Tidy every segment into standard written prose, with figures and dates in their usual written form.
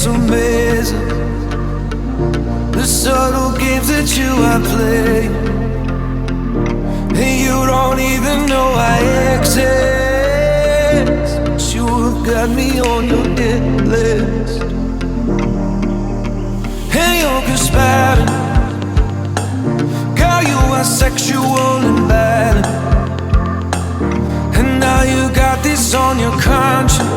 it's amazing, the subtle games that you are playing, and you don't even know I exist, but you have got me on your hit list. And you're conspiring, girl, you are sexual and bad, and now you got this on your conscience,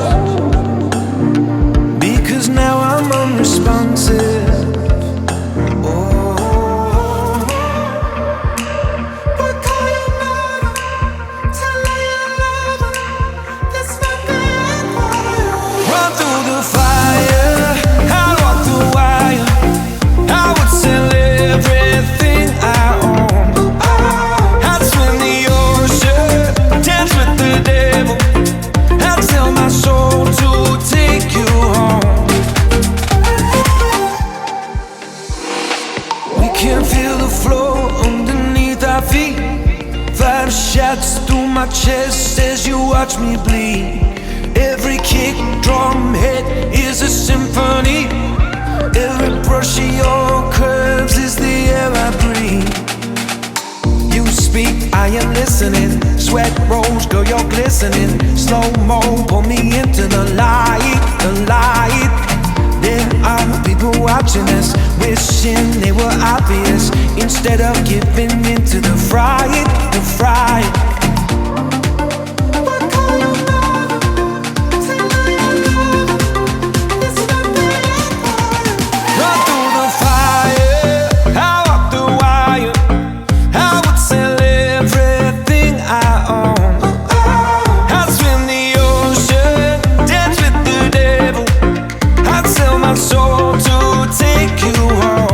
because now I'm unresponsive. Shots through my chest as you watch me bleed. Every kick, drum, hit is a symphony. Every brush of your curves is the air I breathe. You speak, I am listening. Sweat rolls, girl, you're glistening. Slow-mo, pull me into the light, the light. There are people watching us, wishing they were obvious, instead of giving in to the fright, the fright. Run through the fire, I walk the wire, I would sell everything I own. I'd swim the ocean, dance with the devil, I'd sell my soul to take you home.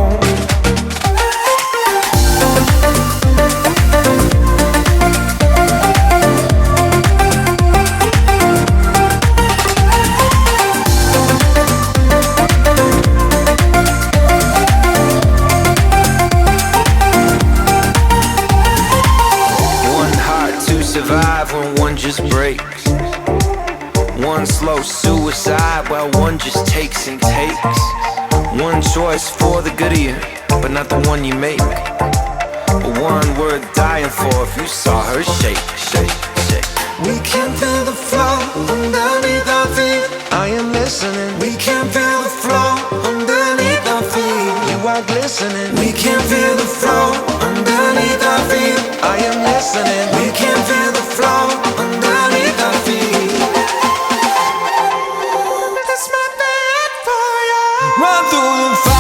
One heart to survive when one just breaks. One slow suicide while one just takes and takes. One choice for the good of you, but not the one you make. One worth dying for if you saw her shake, shake, shake. We can feel the flow underneath our feet. I am listening. We can feel the flow underneath our feet. You are glistening. We can feel the flow underneath our feet. I am listening. We can feel the flow underneath our feet. Run through the fire.